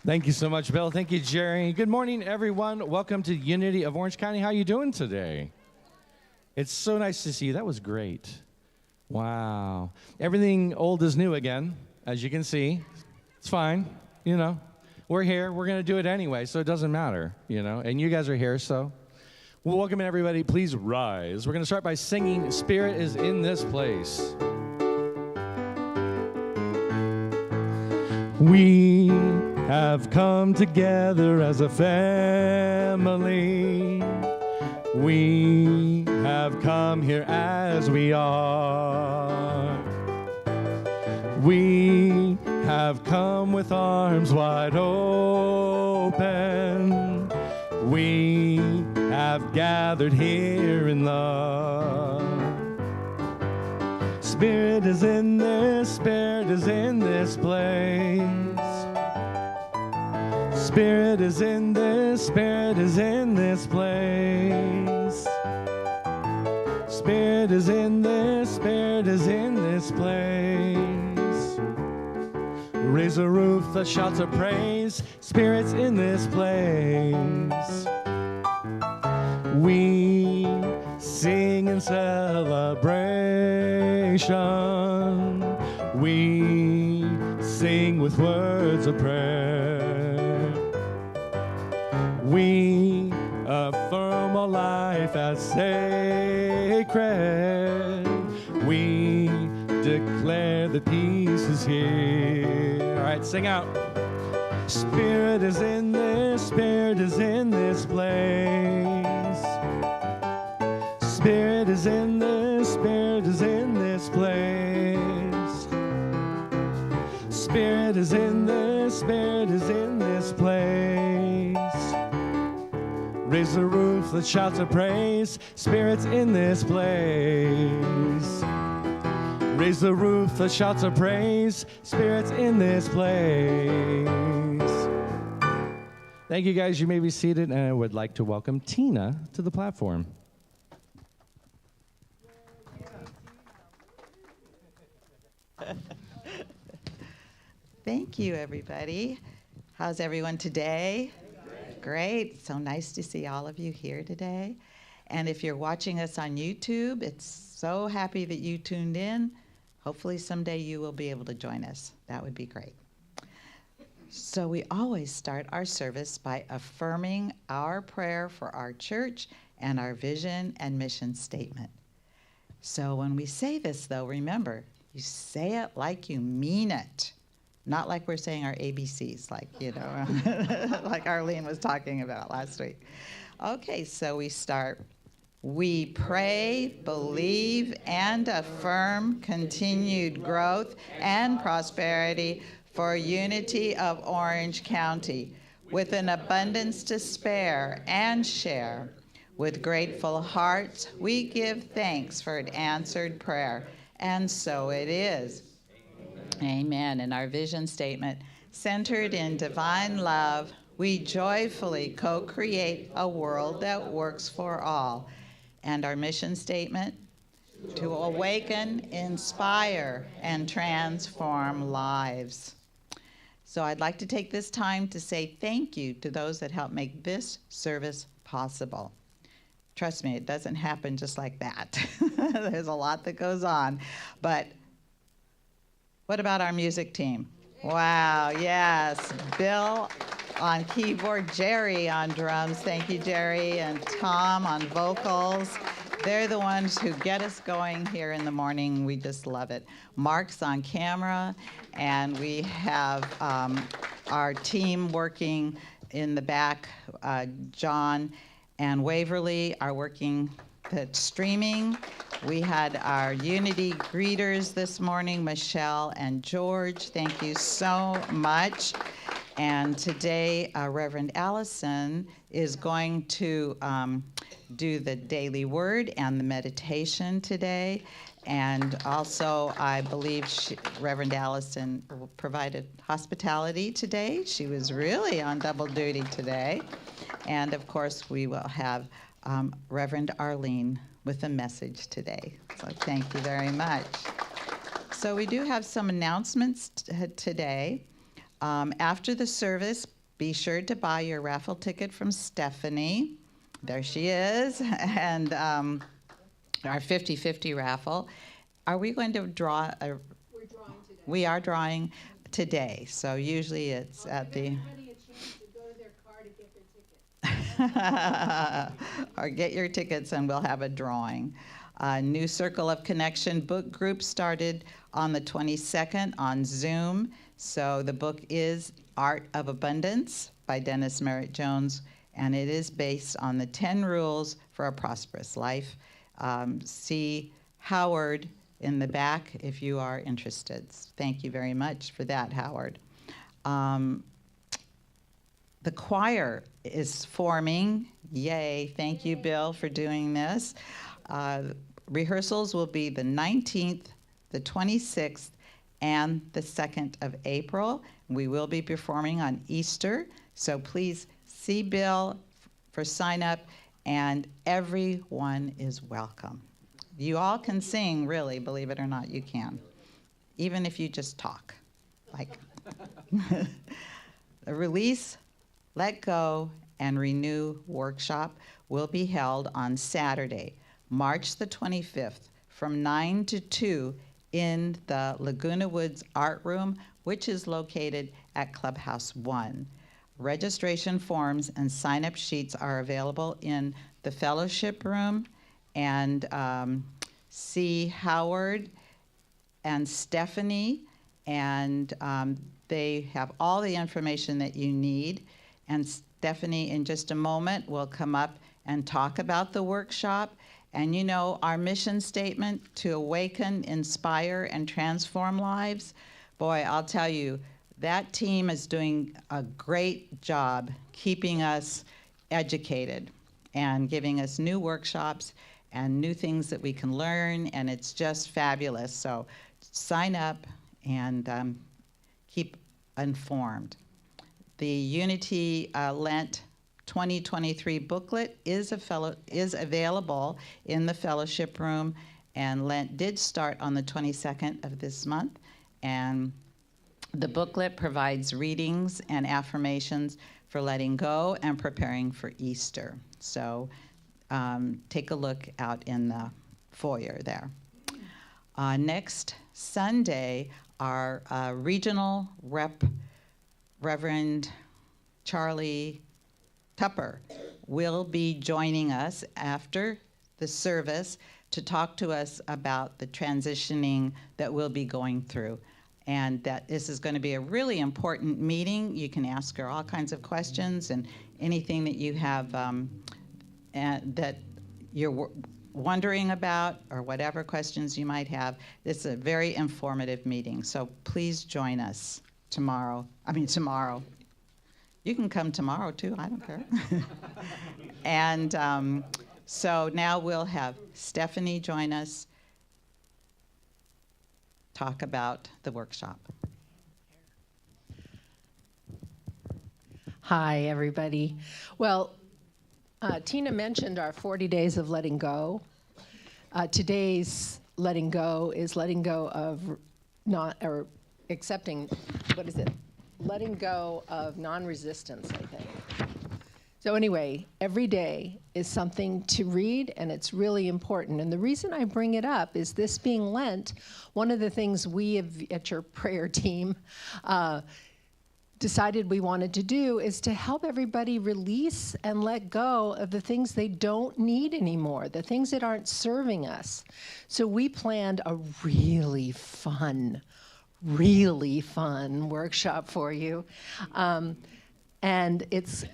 Thank you so much, Bill. Thank you, Jerry. Good morning, everyone. Welcome to Unity of Orange County. How are you doing today? It's so nice to see you. That was great. Wow. Everything old is new again, as you can see. It's fine, you know. We're here. We're going to do it anyway, so it doesn't matter, you know. And you guys are here, so we'll welcome everybody. Please rise. We're going to start by singing Spirit is in this place. We have come together as a family. We have come here as we are. We have come with arms wide open. We have gathered here in love. Spirit is in this, Spirit is in this place. Spirit is in this, Spirit is in this place. Spirit is in this, Spirit is in this place. Raise a roof, the shouts of praise. Spirit's in this place. We sing in celebration. We sing with words of prayer. We affirm our life as sacred. We declare that peace is here. All right, sing out. Spirit is in this, Spirit is in this place. Spirit is in this, Spirit is in this place. Spirit is in this, Spirit is in this place. Raise the roof, let's shout of praise. Spirit's in this place. Raise the roof, let's shout of praise. Spirit's in this place. Thank you, guys. You may be seated, and I would like to welcome Tina to the platform. Thank you, everybody. How's everyone today? Great. So nice to see all of you here today. And if you're watching us on YouTube, it's so happy that you tuned in. Hopefully someday you will be able to join us. That would be great. So we always start our service by affirming our prayer for our church and our vision and mission statement. So when we say this, though, remember, you say it like you mean it. Not like we're saying our ABCs, like, you know, like Arlene was talking about last week. Okay, so we start. We pray, believe, and affirm continued growth and prosperity for Unity of Orange County, with an abundance to spare and share. With grateful hearts, we give thanks for an answered prayer, and so it is. Amen. And our vision statement, centered in divine love, we joyfully co-create a world that works for all. And our mission statement, to awaken, inspire, and transform lives. So I'd like to take this time to say thank you to those that helped make this service possible. Trust me, it doesn't happen just like that. There's a lot that goes on. But what about our music team? Wow, yes. Bill on keyboard, Jerry on drums. Thank you, Jerry, and Tom on vocals. They're the ones who get us going here in the morning. We just love it. Mark's on camera, and we have our team working in the back. John and Waverly are working at streaming. We had our Unity greeters this morning, Michelle and George. Thank you so much. And today, Reverend Allison is going to do the daily word and the meditation today. And also, I believe Reverend Allison provided hospitality today. She was really on double duty today. And of course, we will have Reverend Arlene with a message today. So thank you very much. So we do have some announcements today. After the service, Be sure to buy your raffle ticket from Stephanie. There she is. And our 50-50 raffle. Are we going to draw a... We're drawing today. We are drawing today. So usually it's at the... Give everybody a chance to go to their car to get their ticket. or get your tickets and we'll have a drawing. New Circle of Connection book group started on the 22nd on Zoom. So the book is Art of Abundance by Dennis Merritt Jones, and it is based on the 10 rules for a prosperous life. See Howard in the back if you are interested. Thank you very much for that, Howard. The choir is forming. Yay. Thank you, Bill, for doing this. Rehearsals will be the 19th, the 26th, and the 2nd of April. We will be performing on Easter, so please see Bill for sign up, and everyone is welcome. You all can sing, really, believe it or not, you can, even if you just talk. Like the Release, Let Go, and Renew workshop will be held on Saturday, March the 25th, from 9 to 2 in the Laguna Woods Art Room, which is located at Clubhouse 1. Registration forms and sign-up sheets are available in the fellowship room, and see Howard and Stephanie, and they have all the information that you need. And Stephanie, in just a moment, will come up and talk about the workshop. And you know, our mission statement, to awaken, inspire, and transform lives, boy, I'll tell you, that team is doing a great job keeping us educated and giving us new workshops and new things that we can learn, and it's just fabulous. So sign up and keep informed. The Unity Lent 2023 booklet is available in the fellowship room, and Lent did start on the 22nd of this month, and the booklet provides readings and affirmations for letting go and preparing for Easter. So take a look out in the foyer there. Next Sunday, our regional rep, Reverend Charlie Tupper, will be joining us after the service to talk to us about the transitioning that we'll be going through. And that this is going to be a really important meeting. You can ask her all kinds of questions and anything that you have that you're wondering about, or whatever questions you might have. This is a very informative meeting. So please join us tomorrow. You can come tomorrow too, I don't care. And so now we'll have Stephanie join us, talk about the workshop. Hi, everybody. Well, Tina mentioned our 40 days of letting go. Today's letting go is letting go of accepting, letting go of non-resistance, I think. So anyway, every day is something to read, and it's really important. And the reason I bring it up is, this being Lent, one of the things we have at your prayer team decided we wanted to do is to help everybody release and let go of the things they don't need anymore, the things that aren't serving us. So we planned a really fun workshop for you. And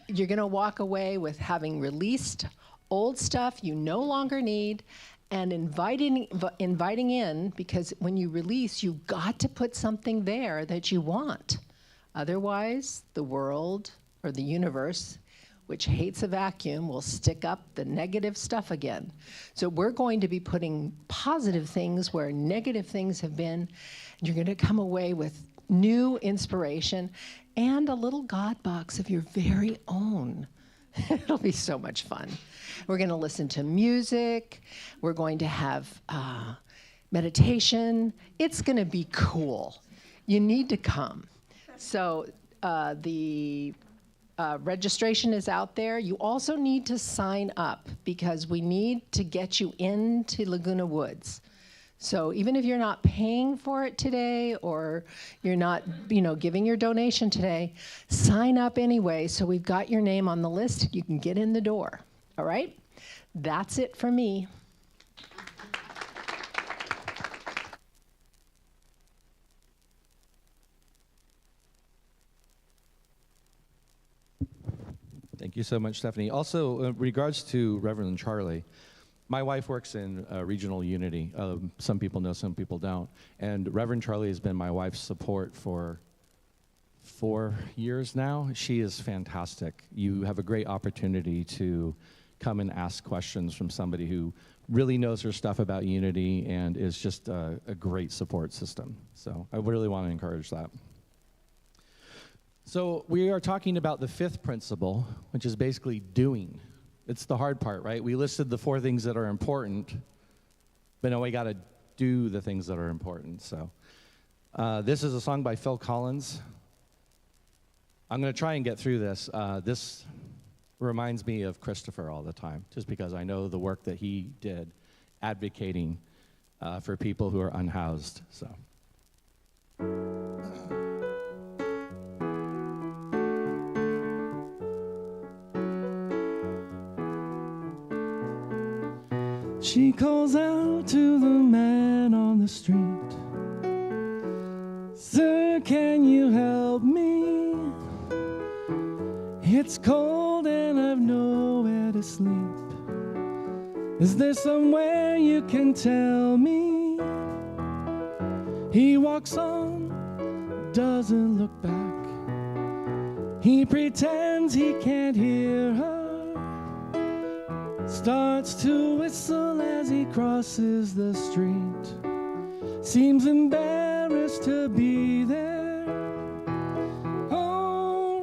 you're going to walk away with having released old stuff you no longer need, and inviting in, because when you release, you've got to put something there that you want. Otherwise, the world or the universe, which hates a vacuum, will stick up the negative stuff again. So we're going to be putting positive things where negative things have been. You're going to come away with new inspiration and a little God box of your very own. It'll be so much fun. We're going to listen to music. We're going to have meditation. It's going to be cool. You need to come. So the registration is out there. You also need to sign up because we need to get you into Laguna Woods. So even if you're not paying for it today or you're not, giving your donation today, sign up anyway so we've got your name on the list. You can get in the door. All right? That's it for me. Thank you so much, Stephanie. Also, in regards to Reverend Charlie, my wife works in regional unity. Some people know, some people don't. And Reverend Charlie has been my wife's support for 4 years now. She is fantastic. You have a great opportunity to come and ask questions from somebody who really knows her stuff about unity and is just a great support system. So I really want to encourage that. So we are talking about the fifth principle, which is basically doing. It's the hard part, right? We listed the 4 things that are important, but now we got to do the things that are important. So this is a song by Phil Collins. I'm going to try and get through this. This reminds me of Christopher all the time, just because I know the work that he did advocating for people who are unhoused. So. She calls out to the man on the street, "Sir, can you help me? It's cold and I've nowhere to sleep. Is there somewhere you can tell me?" He walks on, doesn't look back. He pretends he can't hear her. Starts to whistle as he crosses the street. Seems embarrassed to be there. Oh,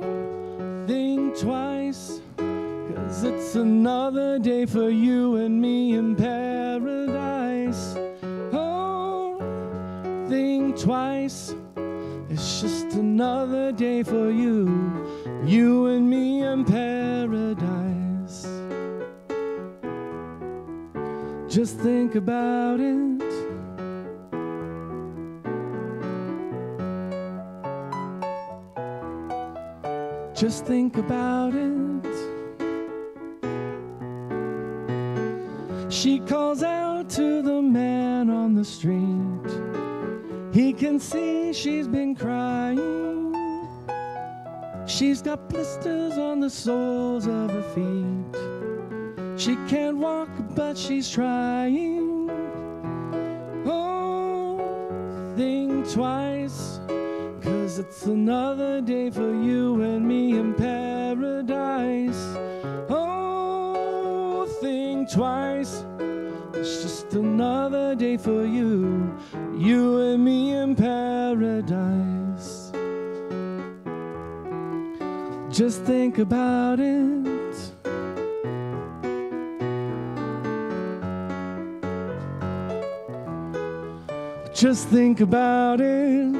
think twice, 'cause it's another day for you and me in paradise. Oh, think twice, it's just another day for you and me in paradise. Just think about it. Just think about it. She calls out to the man on the street. He can see she's been crying. She's got blisters on the soles of her feet. She can't walk, but she's trying. Oh, think twice, 'cause it's another day for you and me in paradise. Oh, think twice, it's just another day for you and me in paradise. Just think about it. Just think about it.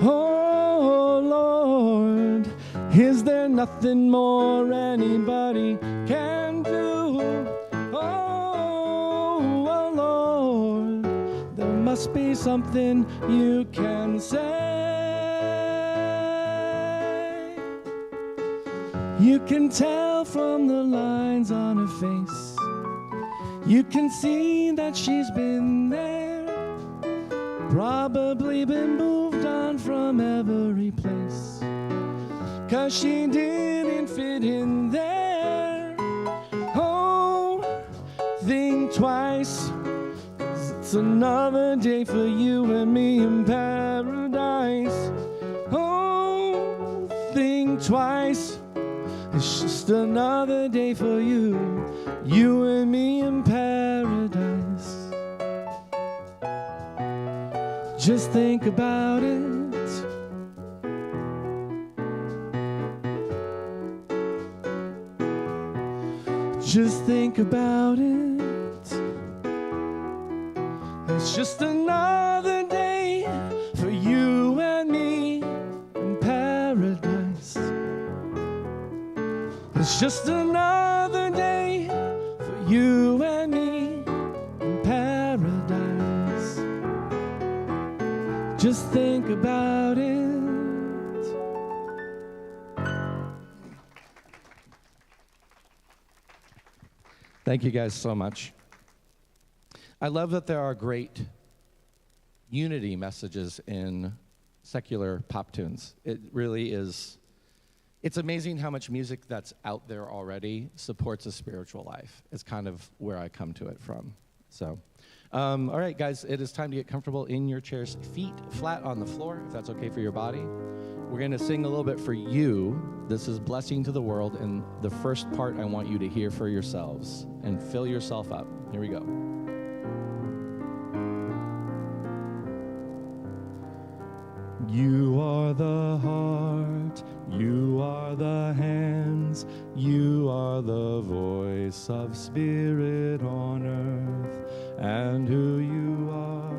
Oh Lord, is there nothing more anybody can do? Oh Lord, there must be something you can say. You can tell from the lines on her face. You can see that she's been there, probably been moved on from every place, 'cause she didn't fit in there. Oh, think twice, 'cause it's another day for you and me in paradise. Oh, think twice, it's just another day for you and me in paradise. Just think about it. Just think about it. It's just another day for you and me It's just another day for you and me in paradise. Just think about it. Thank you guys so much. I love that there are great unity messages in secular pop tunes. It really is. It's amazing how much music that's out there already supports a spiritual life. It's kind of where I come to it from. So, all right, guys, it is time to get comfortable in your chairs, feet flat on the floor, if that's okay for your body. We're going to sing a little bit for you. This is Blessing to the World, and the first part I want you to hear for yourselves and fill yourself up. Here we go. You are the heart, you are the hands, you are the voice of spirit on earth, and who you are,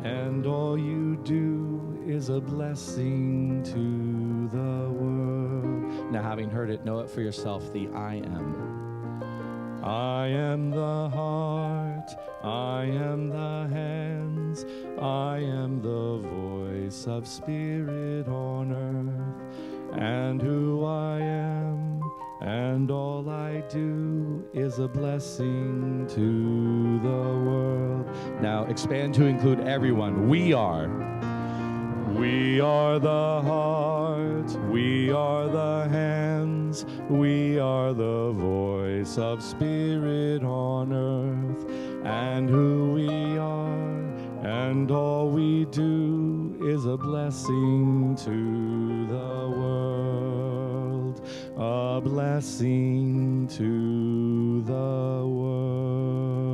and all you do is a blessing to the world. Now, having heard it, know it for yourself, the I am. I am the heart, I am the hands, I am the voice of spirit on earth, and who I am, and all I do is a blessing to the world. Now expand to include everyone. We are the heart, we are the hands, we are the voice of spirit on earth, and who we are, and all we do is a blessing to the world, a blessing to the world.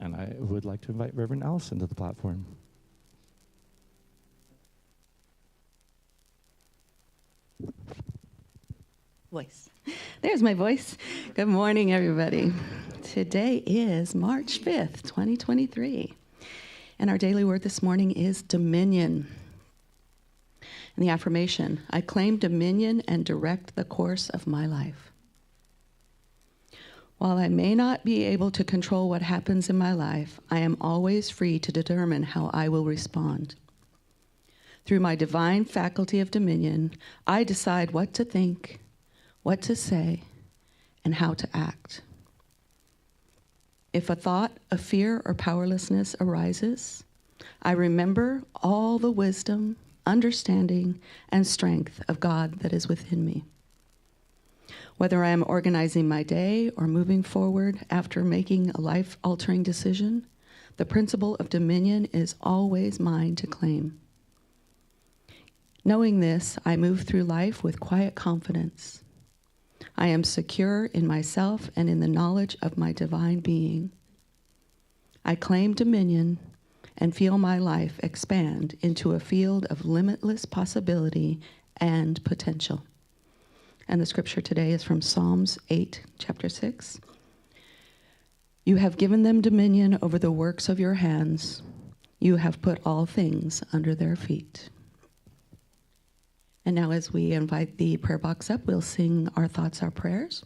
And I would like to invite Reverend Allison to the platform. Voice. There's my voice. Good morning, everybody. Today is March 5th, 2023. And our daily word this morning is dominion. And the affirmation, I claim dominion and direct the course of my life. While I may not be able to control what happens in my life, I am always free to determine how I will respond. Through my divine faculty of dominion, I decide what to think, what to say, and how to act. If a thought of fear or powerlessness arises, I remember all the wisdom, understanding, and strength of God that is within me. Whether I am organizing my day or moving forward after making a life-altering decision, the principle of dominion is always mine to claim. Knowing this, I move through life with quiet confidence. I am secure in myself and in the knowledge of my divine being. I claim dominion and feel my life expand into a field of limitless possibility and potential. And the scripture today is from Psalms 8, chapter 6. You have given them dominion over the works of your hands. You have put all things under their feet. And now as we invite the prayer box up, we'll sing Our Thoughts, Our Prayers.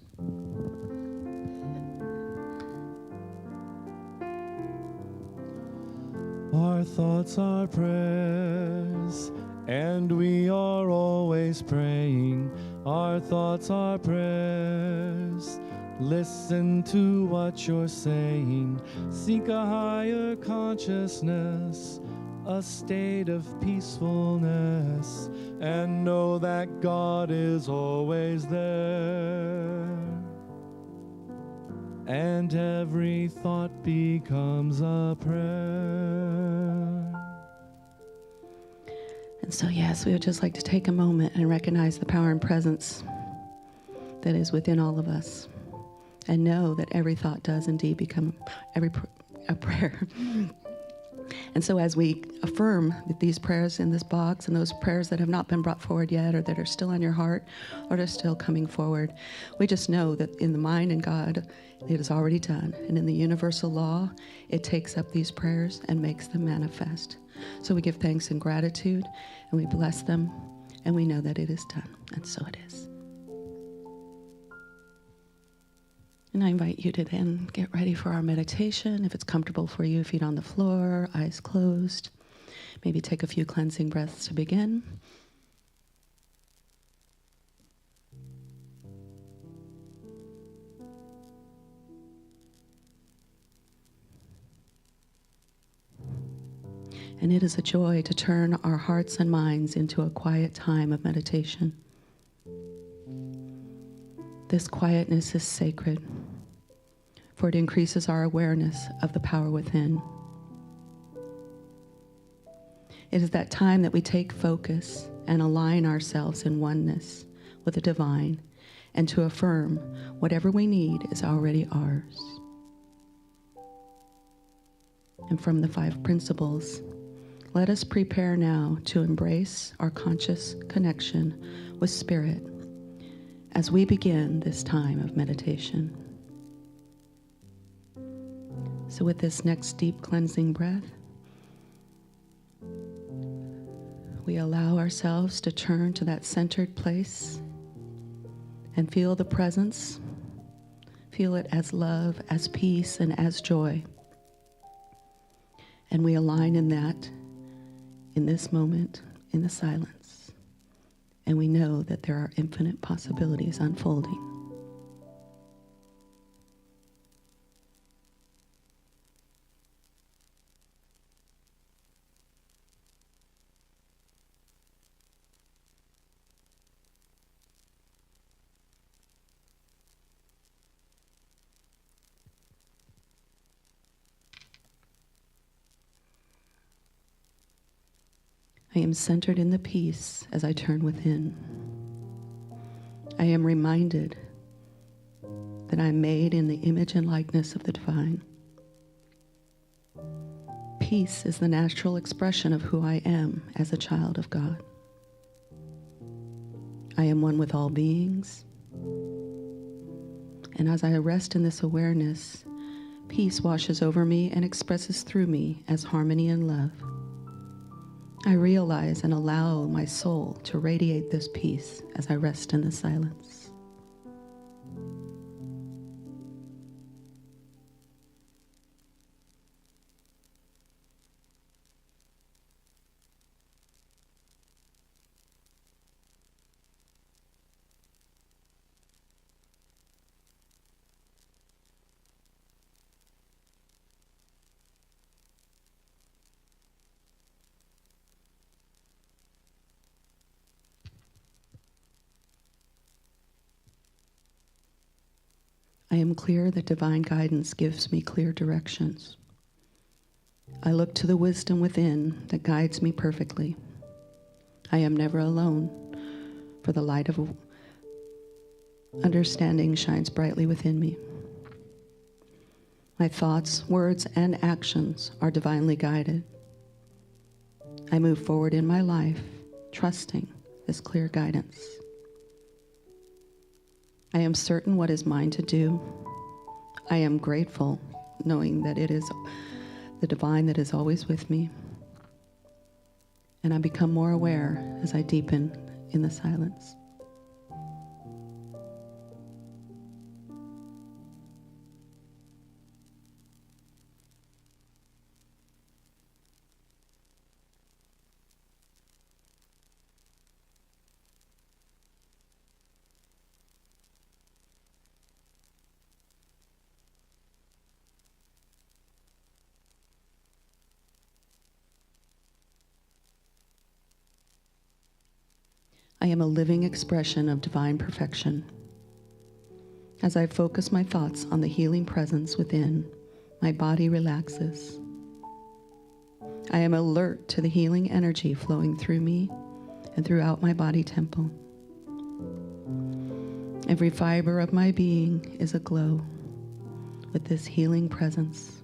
Our thoughts are prayers, and we are always praying. Our thoughts are prayers. Listen to what you're saying. Seek a higher consciousness, a state of peacefulness, and know that God is always there. And every thought becomes a prayer. And so, yes, we would just like to take a moment and recognize the power and presence that is within all of us, and know that every thought does indeed become a prayer. And so as we affirm these prayers in this box and those prayers that have not been brought forward yet, or that are still on your heart, or are still coming forward, we just know that in the mind and God, it is already done. And in the universal law, it takes up these prayers and makes them manifest. So we give thanks and gratitude, and we bless them, and we know that it is done. And so it is. And I invite you to then get ready for our meditation. If it's comfortable for you, feet on the floor, eyes closed. Maybe take a few cleansing breaths to begin. And it is a joy to turn our hearts and minds into a quiet time of meditation. This quietness is sacred, for it increases our awareness of the power within. It is that time that we take focus and align ourselves in oneness with the divine, and to affirm whatever we need is already ours. And from the 5 principles, let us prepare now to embrace our conscious connection with Spirit as we begin this time of meditation. So with this next deep cleansing breath, we allow ourselves to turn to that centered place and feel the presence. Feel it as love, as peace, and as joy. And we align in that, in this moment, in the silence. And we know that there are infinite possibilities unfolding. I am centered in the peace as I turn within. I am reminded that I am made in the image and likeness of the divine. Peace is the natural expression of who I am as a child of God. I am one with all beings. And as I rest in this awareness, peace washes over me and expresses through me as harmony and love. I realize and allow my soul to radiate this peace as I rest in the silence. I am clear that divine guidance gives me clear directions. I look to the wisdom within that guides me perfectly. I am never alone, for the light of understanding shines brightly within me. My thoughts, words, and actions are divinely guided. I move forward in my life, trusting this clear guidance. I am certain what is mine to do. I am grateful, knowing that it is the divine that is always with me. And I become more aware as I deepen in the silence. I am a living expression of divine perfection. As I focus my thoughts on the healing presence within, my body relaxes. I am alert to the healing energy flowing through me and throughout my body temple. Every fiber of my being is aglow with this healing presence,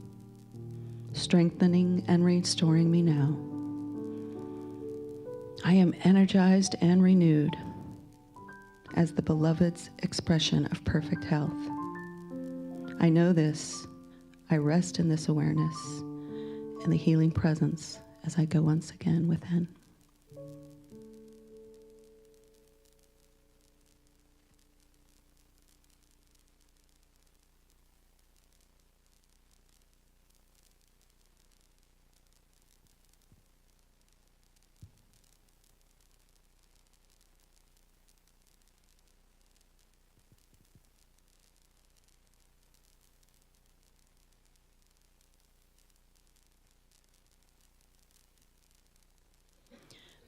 strengthening and restoring me now. I am energized and renewed as the beloved's expression of perfect health. I know this. I rest in this awareness and the healing presence as I go once again within.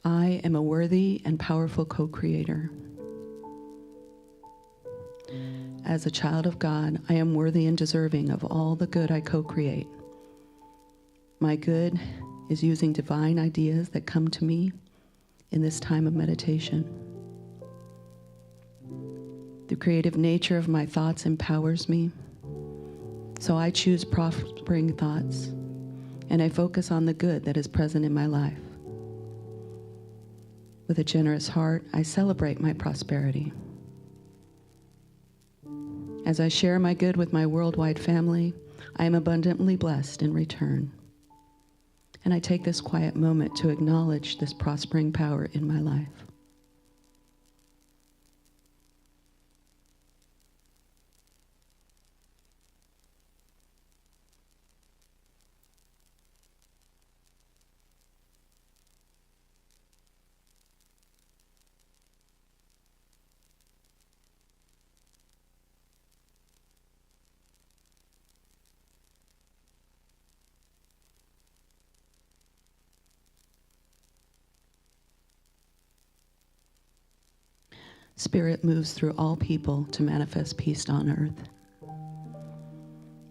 I am a worthy and powerful co-creator. As a child of God, I am worthy and deserving of all the good I co-create. My good is using divine ideas that come to me in this time of meditation. The creative nature of my thoughts empowers me, so I choose prospering thoughts, and I focus on the good that is present in my life. With a generous heart, I celebrate my prosperity. As I share my good with my worldwide family, I am abundantly blessed in return. And I take this quiet moment to acknowledge this prospering power in my life. Spirit moves through all people to manifest peace on earth.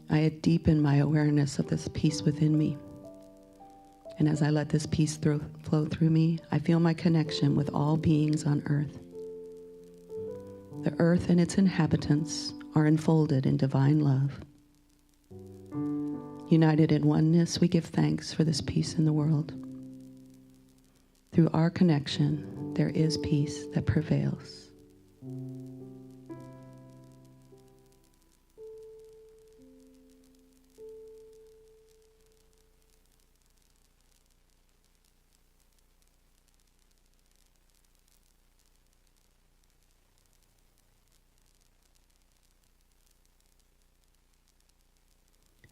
I deepen my awareness of this peace within me. And as I let this peace flow through me, I feel my connection with all beings on earth. The earth and its inhabitants are enfolded in divine love. United in oneness, we give thanks for this peace in the world. Through our connection, there is peace that prevails.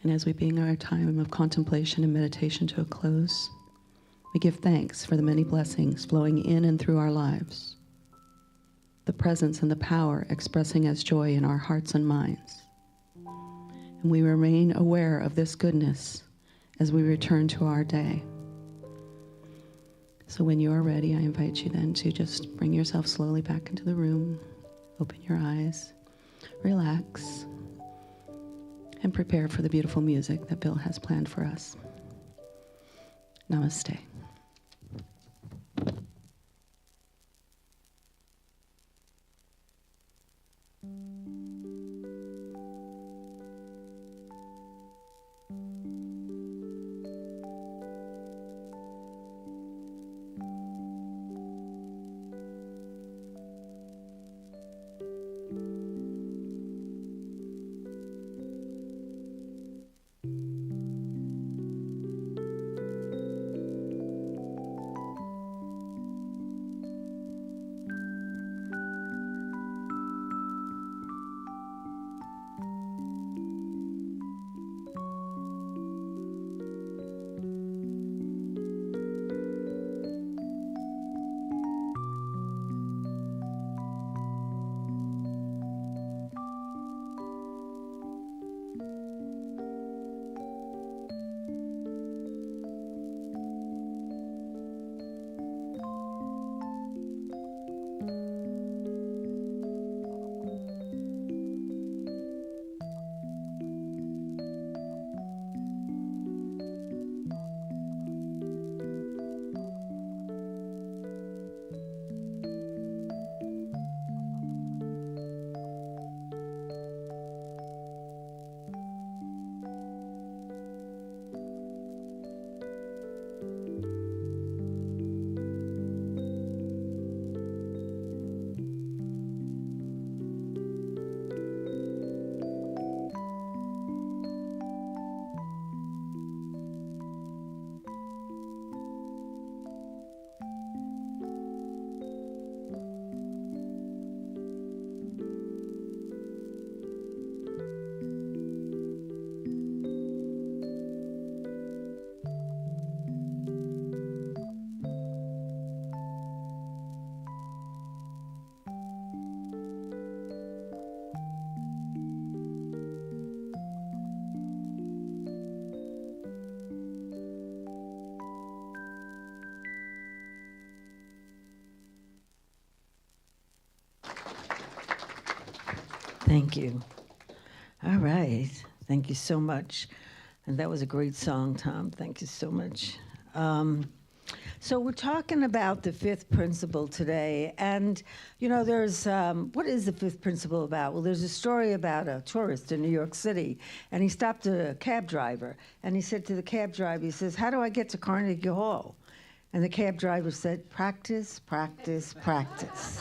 And as we bring our time of contemplation and meditation to a close, we give thanks for the many blessings flowing in and through our lives, the presence and the power expressing as joy in our hearts and minds. And we remain aware of this goodness as we return to our day. So when you are ready, I invite you then to just bring yourself slowly back into the room, open your eyes, relax, and prepare for the beautiful music that Bill has planned for us. Namaste. Thank you. All right. Thank you so much. And that was a great song, Tom. Thank you so much. So we're talking about the fifth principle today. And, you know, there's, what is the fifth principle about? Well, there's a story about a tourist in New York City, and he stopped a cab driver. And he said to the cab driver, he says, "How do I get to Carnegie Hall?" And the cab driver said, "Practice, practice, practice."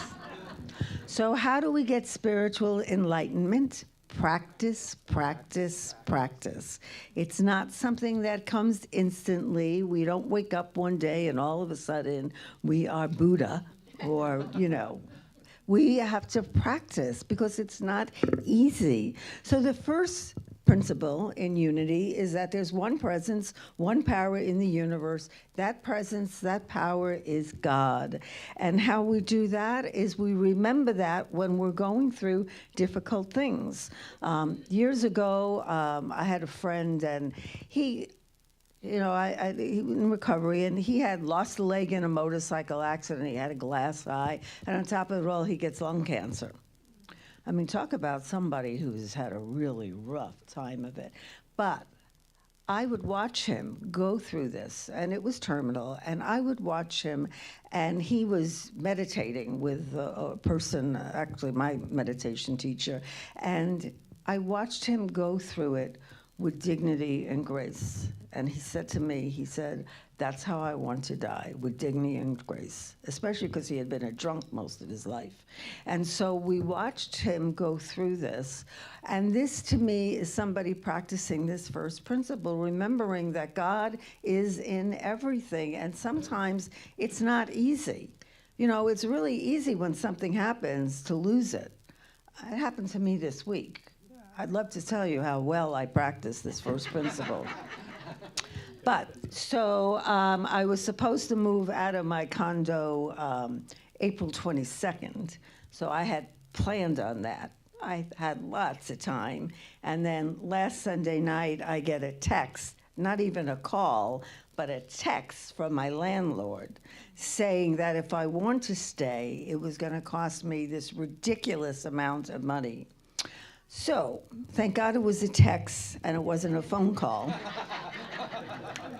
So how do we get spiritual enlightenment? Practice, practice, practice. It's not something that comes instantly. We don't wake up one day and all of a sudden we are Buddha, or, you know. We have to practice because it's not easy. So the first principle in unity is that there's one presence, one power in the universe. That presence, that power is God. And how we do that is we remember that when we're going through difficult things. Years ago, I had a friend, and he, you know, he was in recovery, and he had lost a leg in a motorcycle accident. He had a glass eye, and on top of it all, he gets lung cancer. I mean, talk about somebody who's had a really rough time of it. But I would watch him go through this, and it was terminal, and I would watch him, and he was meditating with a person, actually my meditation teacher, and I watched him go through it with dignity and grace. And he said to me, he said, "That's how I want to die, with dignity and grace," especially because he had been a drunk most of his life. And so we watched him go through this. And this, to me, is somebody practicing this first principle, remembering that God is in everything. And sometimes it's not easy. You know, it's really easy when something happens to lose it. It happened to me this week. I'd love to tell you how well I practice this first principle. But, so I was supposed to move out of my condo April 22nd, so I had planned on that. I had lots of time, and then last Sunday night I get a text, not even a call, but a text from my landlord saying that if I want to stay, it was going to cost me this ridiculous amount of money. So, thank God it was a text and it wasn't a phone call.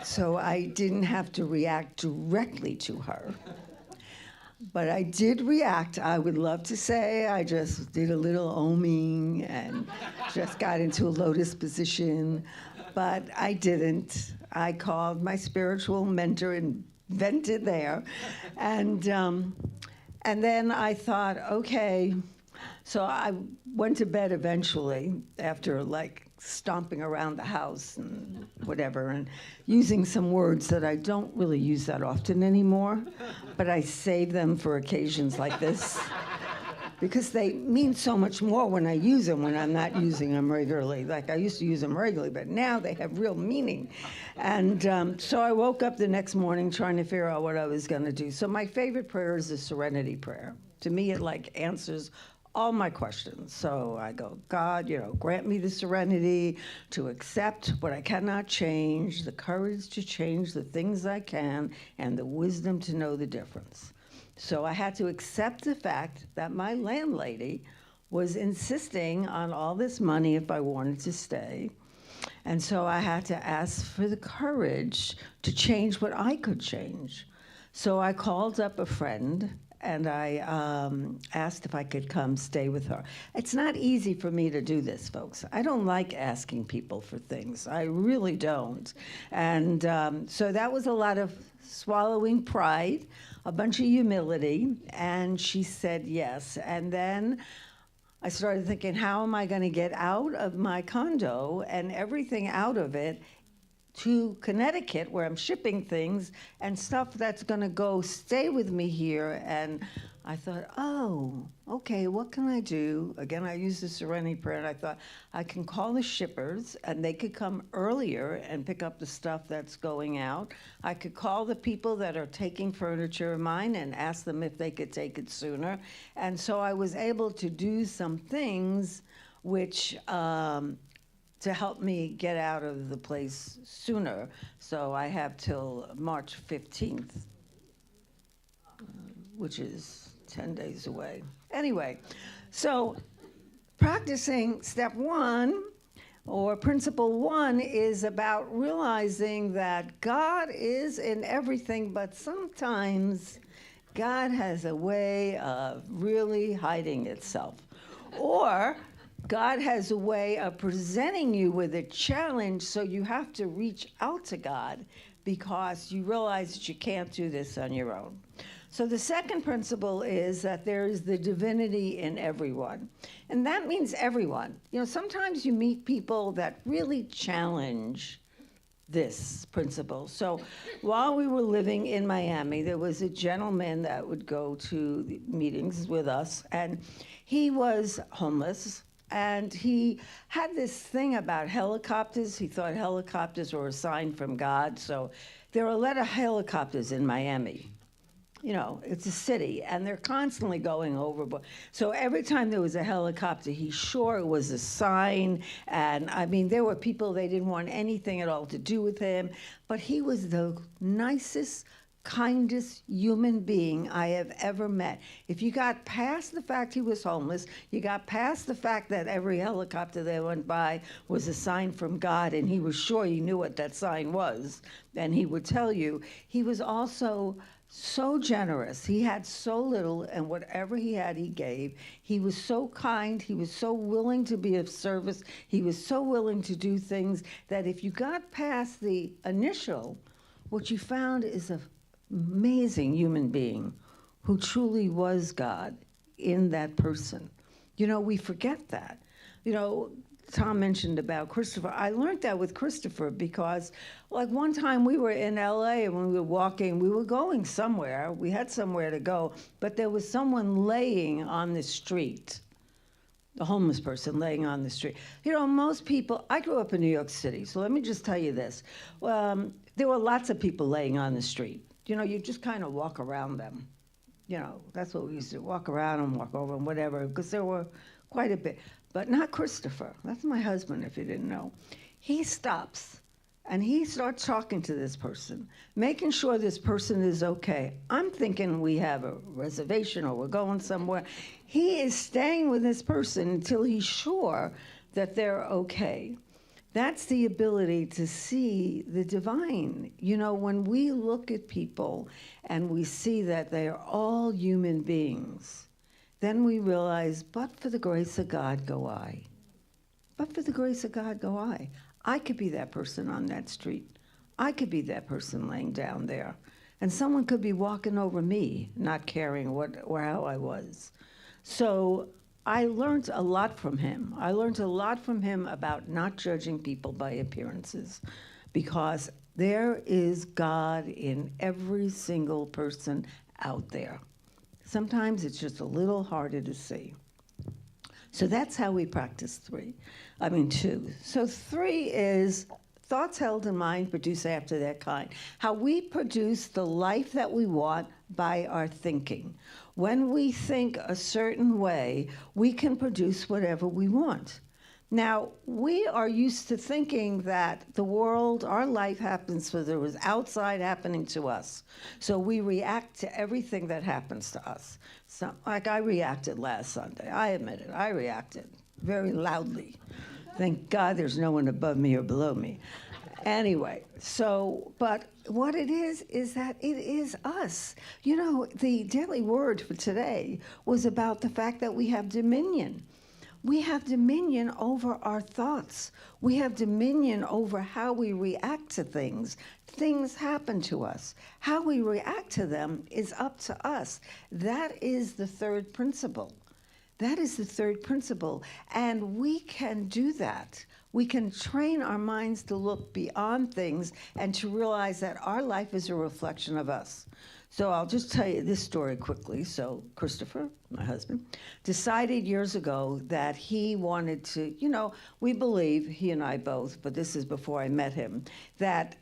So I didn't have to react directly to her. But I did react. I would love to say I just did a little oming and just got into a lotus position, but I didn't. I called my spiritual mentor and vented there. And then I thought, okay. So I went to bed eventually after like stomping around the house and whatever and using some words that I don't really use that often anymore, but I save them for occasions like this because they mean so much more when I use them when I'm not using them regularly. Like I used to use them regularly, but now they have real meaning. And so I woke up the next morning trying to figure out what I was going to do. So my favorite prayer is the serenity prayer. To me, it like answers all my questions. So I go, God, you know, grant me the serenity to accept what I cannot change, the courage to change the things I can, and the wisdom to know the difference. So I had to accept the fact that my landlady was insisting on all this money if I wanted to stay. And so I had to ask for the courage to change what I could change. So I called up a friend and I asked if I could come stay with her. It's not easy for me to do this, folks. I don't like asking people for things. I really don't. And so that was a lot of swallowing pride, a bunch of humility, and she said yes. And then I started thinking, how am I going to get out of my condo and everything out of it to Connecticut, where I'm shipping things and stuff that's going to go stay with me here. And I thought, oh, okay, what can I do? Again, I used the serenity prayer, and I thought I can call the shippers, and they could come earlier and pick up the stuff that's going out. I could call the people that are taking furniture of mine and ask them if they could take it sooner. And so I was able to do some things which to help me get out of the place sooner. So I have till March 15th, which is 10 days away. Anyway, so practicing step one, or principle one, is about realizing that God is in everything, but sometimes God has a way of really hiding itself. Or God has a way of presenting you with a challenge, so you have to reach out to God because you realize that you can't do this on your own. So the second principle is that there is the divinity in everyone. And that means everyone. You know, sometimes you meet people that really challenge this principle. So while we were living in Miami, there was a gentleman that would go to the meetings with us, and he was homeless. And he had this thing about helicopters. He thought helicopters were a sign from God. So there are a lot of helicopters in Miami. You know, it's a city, and they're constantly going overboard. So every time there was a helicopter, he's sure it was a sign. And I mean, there were people, they didn't want anything at all to do with him. But he was the nicest, kindest human being I have ever met. If you got past the fact he was homeless, you got past the fact that every helicopter that went by was a sign from God, and he was sure he knew what that sign was, and he would tell you. He was also so generous. He had so little, and whatever he had, he gave. He was so kind. He was so willing to be of service. He was so willing to do things that if you got past the initial, what you found is an amazing human being who truly was God in that person. You know, we forget that. You know, Tom mentioned about Christopher. I learned that with Christopher because, like, one time we were in LA and when we were walking, we were going somewhere. We had somewhere to go, but there was someone laying on the street, a homeless person laying on the street. You know, most people, I grew up in New York City, so let me just tell you this. There were lots of people laying on the street. You know, you just kind of walk around them. You know, that's what we used to do, walk around and walk over and whatever, because there were quite a bit. But not Christopher. That's my husband, if you didn't know. He stops and he starts talking to this person, making sure this person is okay. I'm thinking we have a reservation or we're going somewhere. He is staying with this person until he's sure that they're okay. That's the ability to see the divine. You know, when we look at people and we see that they are all human beings, then we realize, but for the grace of God go I. But for the grace of God go I. I could be that person on that street. I could be that person laying down there. And someone could be walking over me, not caring what or how I was. So I learned a lot from him. I learned a lot from him about not judging people by appearances, because there is God in every single person out there. Sometimes it's just a little harder to see. So that's how we practice two. So 3 is thoughts held in mind produce after their kind. How we produce the life that we want by our thinking. When we think a certain way, we can produce whatever we want. Now, we are used to thinking that the world, our life happens so there was outside happening to us. So we react to everything that happens to us. So, like I reacted last Sunday. I admit it, I reacted very loudly. Thank God there's no one above me or below me. Anyway, but what it is that it is us. You know, the daily word for today was about the fact that we have dominion. We have dominion over our thoughts. We have dominion over how we react to things. Things happen to us. How we react to them is up to us. That is the third principle. That is the third principle. And we can do that. We can train our minds to look beyond things and to realize that our life is a reflection of us. So I'll just tell you this story quickly. So Christopher, my husband, decided years ago that he wanted to, you know, we believe, he and I both, but this is before I met him, that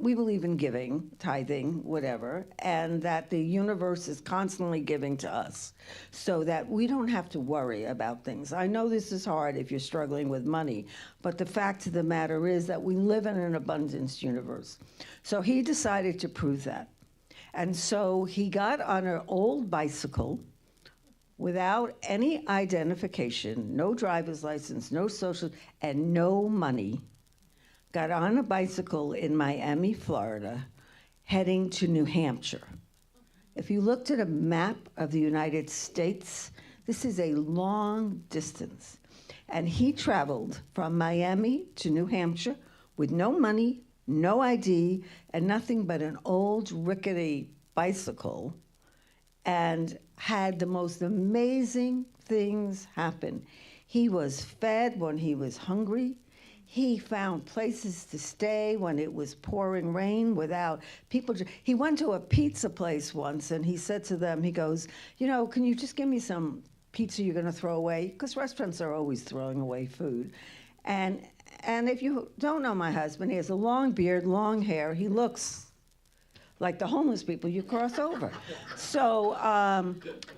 we believe in giving, tithing, whatever, and that the universe is constantly giving to us so that we don't have to worry about things. I know this is hard if you're struggling with money, but the fact of the matter is that we live in an abundance universe. So he decided to prove that. And so he got on an old bicycle, without any identification, no driver's license, no social, and no money, got on a bicycle in Miami, Florida, heading to New Hampshire. If you looked at a map of the United States, this is a long distance. And he traveled from Miami to New Hampshire with no money, no ID, and nothing but an old rickety bicycle, and had the most amazing things happen. He was fed when he was hungry. He found places to stay when it was pouring rain without people. He went to a pizza place once and he said to them, he goes, you know, can you just give me some pizza you're going to throw away? Because restaurants are always throwing away food. And if you don't know my husband, he has a long beard, long hair. He looks like the homeless people you cross over. So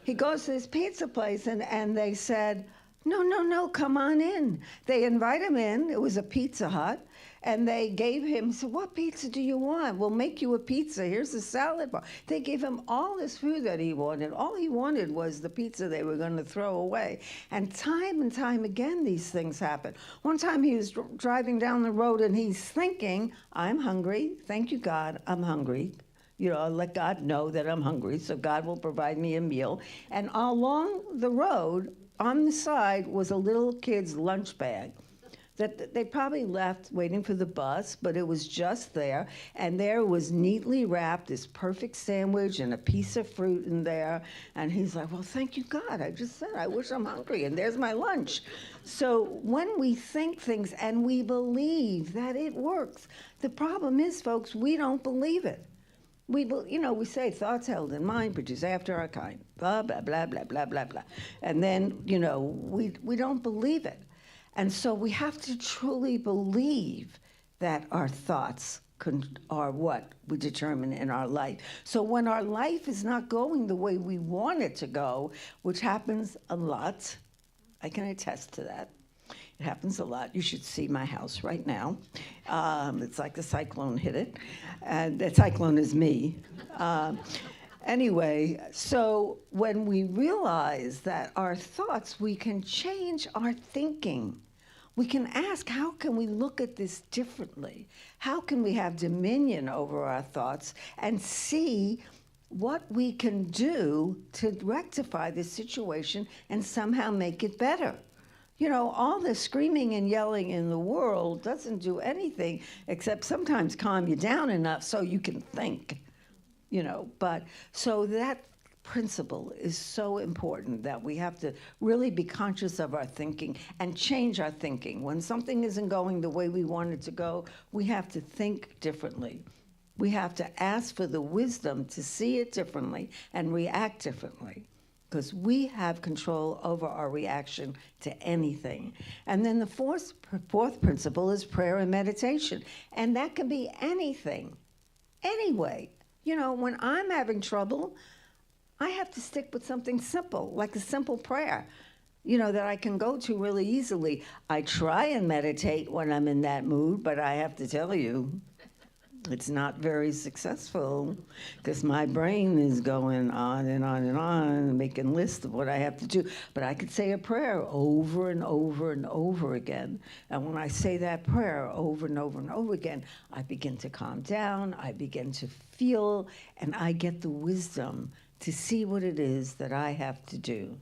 he goes to this pizza place and they said, no, come on in. They invite him in. It was a Pizza Hut. And they gave him, so what pizza do you want? We'll make you a pizza. Here's a salad bar. They gave him all this food that he wanted. All he wanted was the pizza they were going to throw away. And time again, these things happen. One time he was driving down the road and he's thinking, I'm hungry. Thank you, God, I'm hungry. You know, let God know that I'm hungry, so God will provide me a meal. And along the road, on the side, was a little kid's lunch bag that they probably left waiting for the bus, but it was just there. And there was neatly wrapped this perfect sandwich and a piece of fruit in there. And he's like, well, thank you, God. I just said, I wish I'm hungry, and there's my lunch. So when we think things and we believe that it works, the problem is, folks, we don't believe it. We say thoughts held in mind produce after our kind, blah, blah, blah, blah, blah, blah, blah. And then, we don't believe it. And so we have to truly believe that our thoughts are what we determine in our life. So when our life is not going the way we want it to go, which happens a lot, I can attest to that. It happens a lot. You should see my house right now. It's like the cyclone hit it. And the cyclone is me. Anyway, so when we realize that our thoughts, we can change our thinking. We can ask, how can we look at this differently? How can we have dominion over our thoughts and see what we can do to rectify this situation and somehow make it better? You know, all the screaming and yelling in the world doesn't do anything except sometimes calm you down enough so you can think, But so that principle is so important that we have to really be conscious of our thinking and change our thinking. When something isn't going the way we want it to go, we have to think differently. We have to ask for the wisdom to see it differently and react differently, because we have control over our reaction to anything. And then the fourth principle is prayer and meditation. And that can be anything, anyway. When I'm having trouble, I have to stick with something simple, like a simple prayer, that I can go to really easily. I try and meditate when I'm in that mood, but I have to tell you, it's not very successful, because my brain is going on and on and on, making lists of what I have to do. But I could say a prayer over and over and over again. And when I say that prayer over and over and over again, I begin to calm down, I begin to feel, and I get the wisdom to see what it is that I have to do.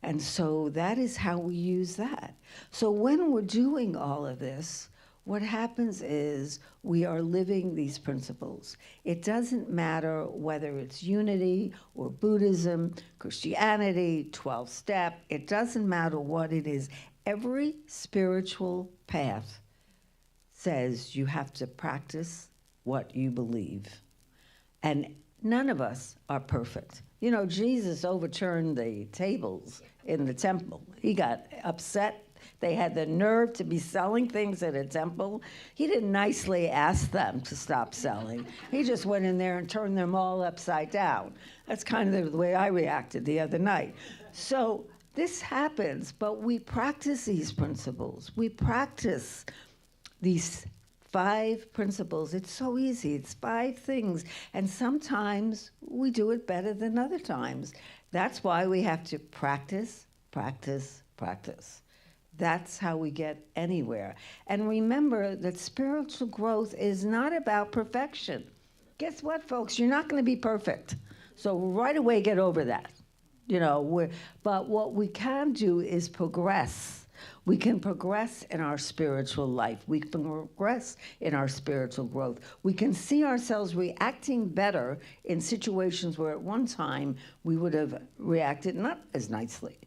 And so that is how we use that. So when we're doing all of this, what happens is we are living these principles. It doesn't matter whether it's unity or Buddhism, Christianity, 12-step. It doesn't matter what it is. Every spiritual path says you have to practice what you believe. And none of us are perfect. Jesus overturned the tables in the temple. He got upset. They had the nerve to be selling things at a temple. He didn't nicely ask them to stop selling. He just went in there and turned them all upside down. That's kind of the way I reacted the other night. So this happens, but we practice these principles. We practice these 5 principles. It's so easy. It's 5 things. And sometimes we do it better than other times. That's why we have to practice, practice, practice. That's how we get anywhere. And remember that spiritual growth is not about perfection. Guess what, folks? You're not going to be perfect. So right away, get over that. But what we can do is progress. We can progress in our spiritual life. We can progress in our spiritual growth. We can see ourselves reacting better in situations where at one time we would have reacted not as nicely.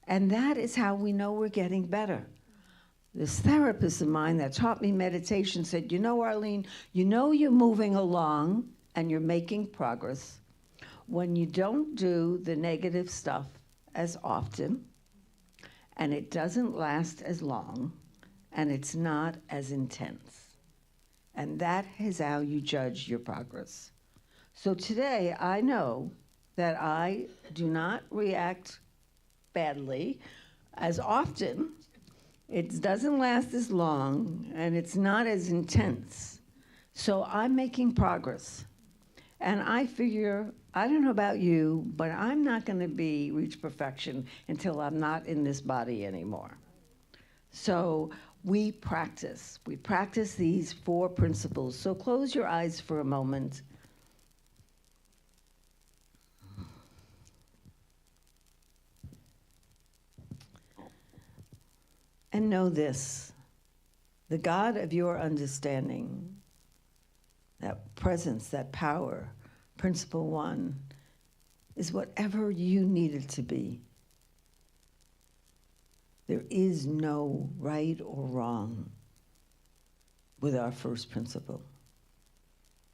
And that is how we know we're getting better. This therapist of mine that taught me meditation said, Arlene, you're moving along and you're making progress when you don't do the negative stuff as often, and it doesn't last as long, and it's not as intense. And that is how you judge your progress. So today, I know that I do not react badly as often. It doesn't last as long, and it's not as intense. So I'm making progress. And I figure, I don't know about you, but I'm not going to reach perfection until I'm not in this body anymore. So we practice. We practice these 4 principles. So close your eyes for a moment. And know this, the God of your understanding, that presence, that power, principle 1, is whatever you need it to be. There is no right or wrong with our first principle.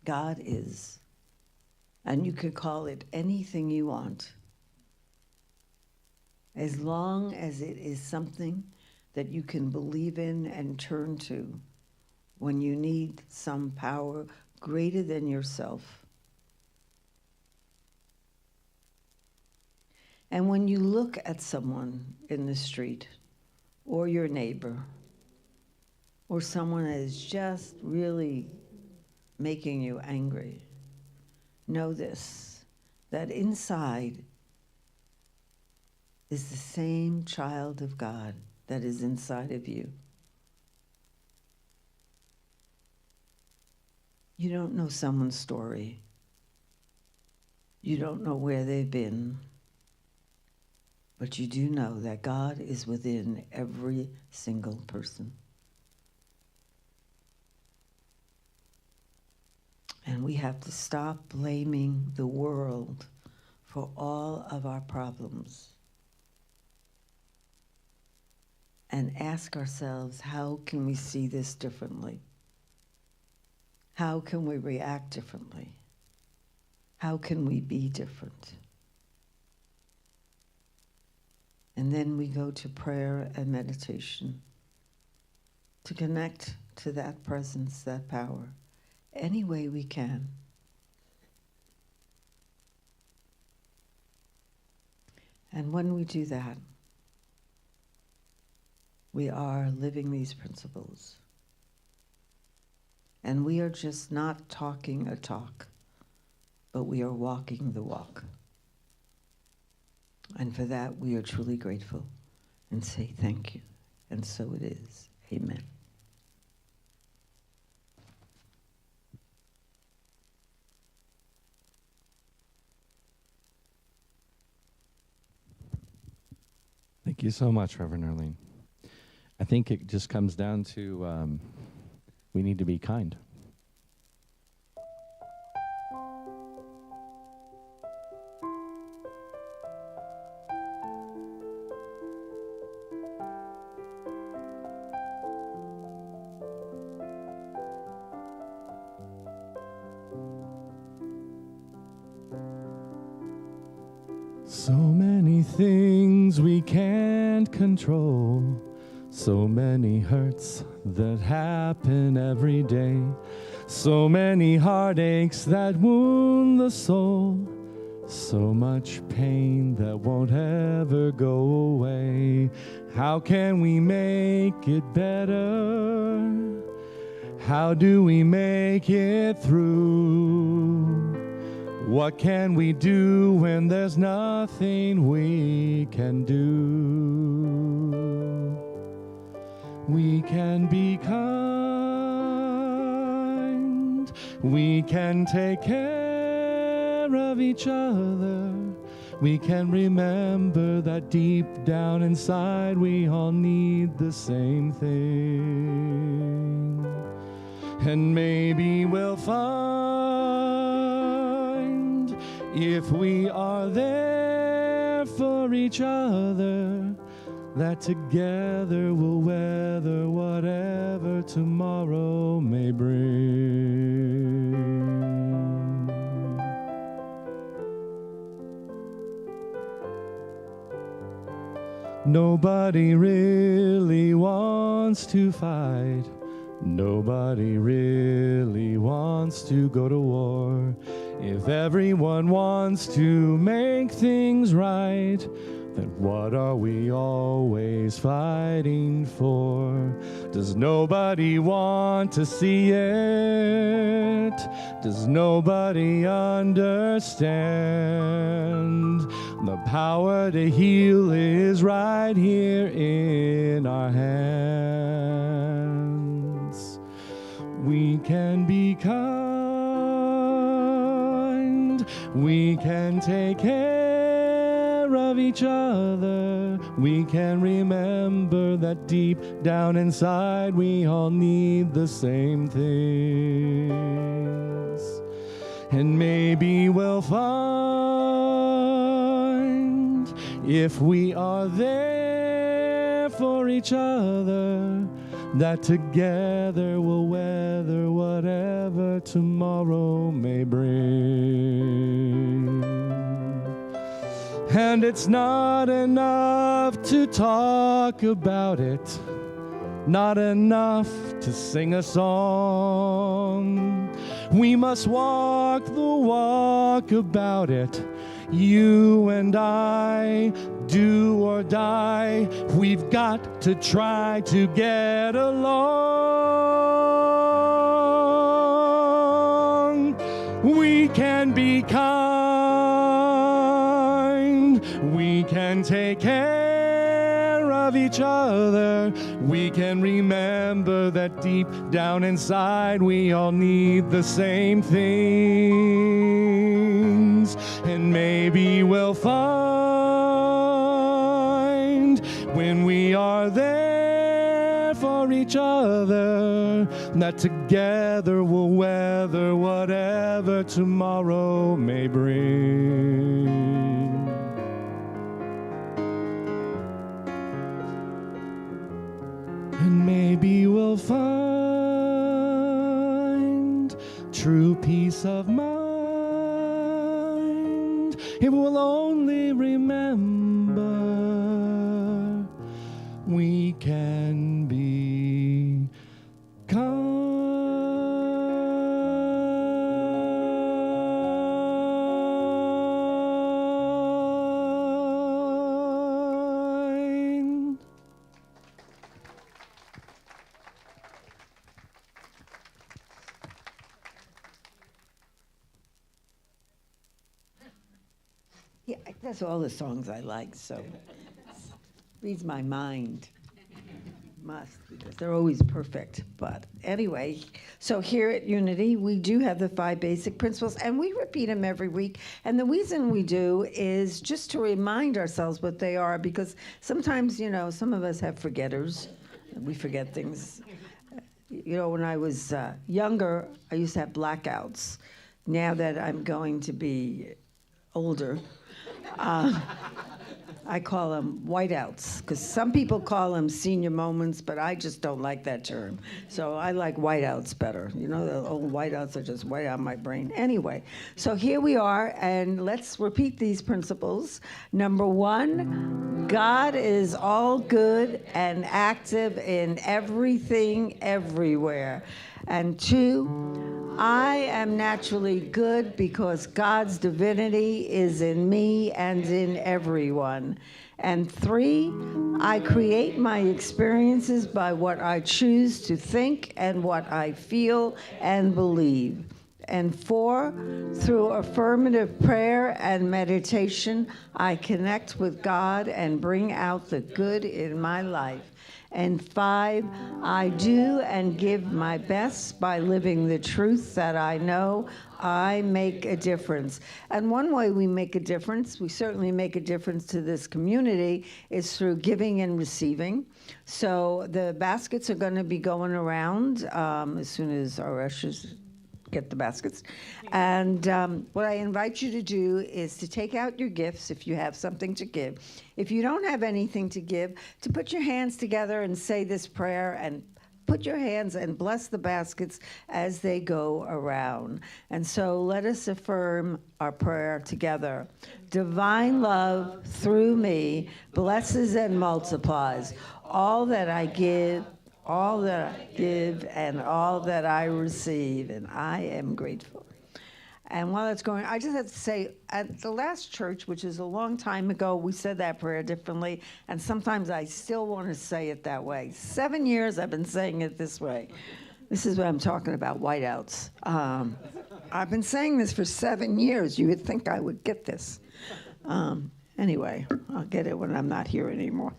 God is, and you could call it anything you want, as long as it is something that you can believe in and turn to when you need some power greater than yourself. And when you look at someone in the street, or your neighbor, or someone that is just really making you angry, know this, that inside is the same child of God that is inside of you. You don't know someone's story. You don't know where they've been. But you do know that God is within every single person. And we have to stop blaming the world for all of our problems and ask ourselves, how can we see this differently? How can we react differently? How can we be different? And then we go to prayer and meditation to connect to that presence, that power, any way we can. And when we do that, we are living these principles. And we are just not talking a talk, but we are walking the walk. And for that, we are truly grateful and say thank you. And so it is. Amen. Thank you so much, Reverend Arlene. I think it just comes down to we need to be kind. So many things we can't control, so many hurts that happen every day, so many heartaches that wound the soul, so much pain that won't ever go away. How can we make it better? How do we make it through? What can we do when there's nothing we can do? We can be kind. We can take care of each other. We can remember that deep down inside we all need the same thing. And maybe we'll find, if we are there for each other, that together we'll weather whatever tomorrow may bring. Nobody really wants to fight. Nobody really wants to go to war. If everyone wants to make things right, then what are we always fighting for? Does nobody want to see it? Does nobody understand? The power to heal is right here in our hands. We can be kind. We can take care of each other. We can remember that deep down inside we all need the same things. And maybe we'll find, if we are there for each other, that together we'll weather whatever tomorrow may bring. And it's not enough to talk about it, not enough to sing a song. We must walk the walk about it, you and I, do or die. We've got to try to get along. We can be kind. We can take care of each other. We can remember that deep down inside we all need the same things. And maybe we'll find, when we are there for each other, that together we'll weather whatever tomorrow may bring. And maybe we'll find true peace of mind if we'll only remember we can be kind. Yeah, that's all the songs I like, so reads my mind. Must, because they're always perfect. But anyway, so here at Unity, we do have the 5 basic principles, and we repeat them every week. And the reason we do is just to remind ourselves what they are, because sometimes, you know, some of us have forgetters. We forget things. You know, when I was younger, I used to have blackouts. Now that I'm going to be older, I call them whiteouts, because some people call them senior moments, but I just don't like that term. So I like whiteouts better. You know, the old whiteouts are just white out my brain. Anyway, so here we are, and let's repeat these principles. Number 1, God is all good and active in everything, everywhere. And 2, I am naturally good because God's divinity is in me and in everyone. And 3, I create my experiences by what I choose to think and what I feel and believe. And 4, through affirmative prayer and meditation, I connect with God and bring out the good in my life. And 5, I do and give my best by living the truth that I know I make a difference. And one way we make a difference, we certainly make a difference to this community, is through giving and receiving. So the baskets are going to be going around as soon as our ushers get the baskets. And what I invite you to do is to take out your gifts if you have something to give. If you don't have anything to give, to put your hands together and say this prayer and put your hands and bless the baskets as they go around. And so let us affirm our prayer together. Divine love through me blesses and multiplies all that I give, all that I give, and all that I receive, and I am grateful. And while it's going, I just have to say, at the last church, which is a long time ago, we said that prayer differently, and sometimes I still want to say it that way. 7 years I've been saying it this way. This is what I'm talking about, whiteouts. I've been saying this for 7 years. You would think I would get this. Anyway, I'll get it when I'm not here anymore.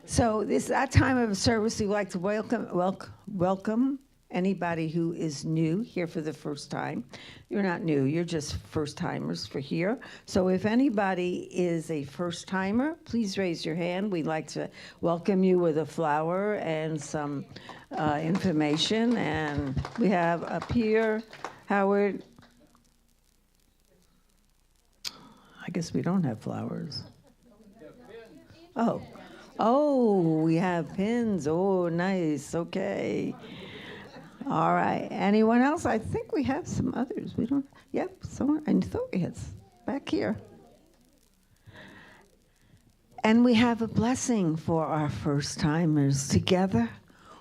So this that time of service, we'd like to welcome anybody who is new here for the first time. You're not new, you're just first-timers for here. So if anybody is a first-timer, please raise your hand. We'd like to welcome you with a flower and some information. And we have up here, Howard. I guess we don't have flowers. Oh, we have pins. Oh, nice. Okay. All right. Anyone else? I think we have some others. We don't. Yep. Someone. I thought we had back here. And we have a blessing for our first timers. Together,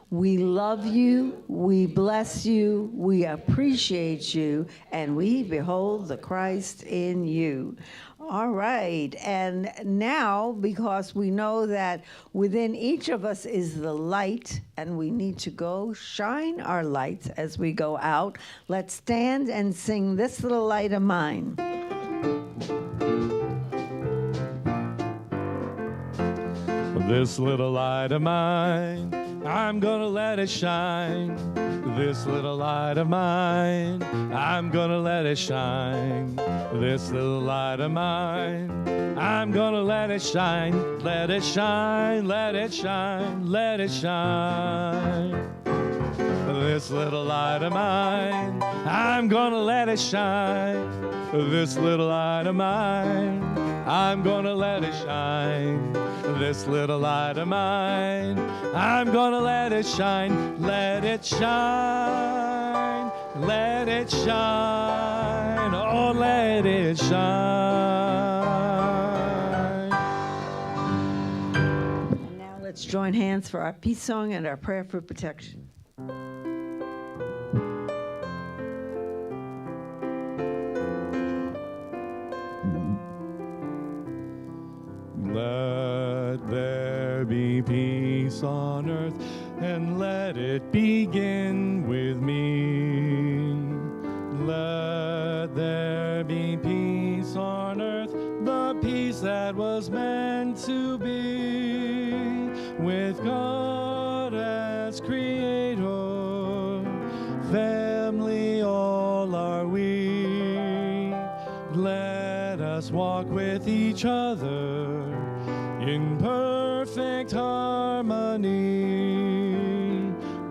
we love you, we bless you, we appreciate you, and we behold the Christ in you. All right, and now, because we know that within each of us is the light, and we need to go shine our lights as we go out, let's stand and sing This Little Light of Mine. This little light of mine, I'm gonna let it shine. This little light of mine, I'm gonna let it shine. This little light of mine, I'm gonna let it shine. Let it shine, let it shine, let it shine. This little light of mine, I'm gonna let it shine. This little light of mine, I'm gonna let it shine. This little light of mine, I'm gonna let it shine. Let it shine, let it shine, oh let it shine. And now let's join hands for our peace song and our prayer for protection. Let there be peace on earth, and let it begin with me. Let there be peace on earth, the peace that was meant to be, with God as creator, family all are we. Let us walk with each other in perfect harmony.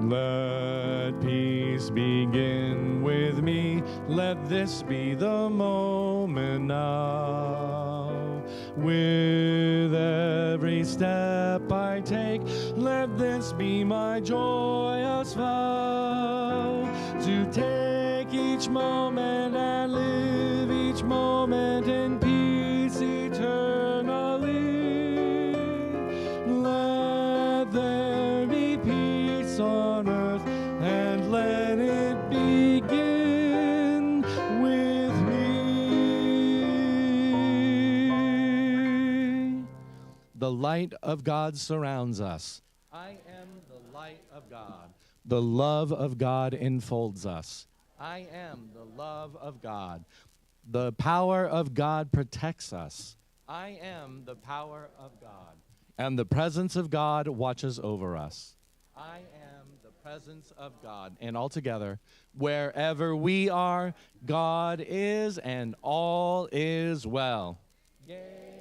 Let peace begin with me. Let this be the moment now. With every step I take, let this be my joyous vow, to take each moment and live each moment in peace eternally. Let there be peace on earth, and let it begin with me. The light of God surrounds us. I am the light of God. The love of God enfolds us. I am the love of God. The power of God protects us. I am the power of God. And the presence of God watches over us. I am the presence of God. And altogether, wherever we are, God is, and all is well. Yay.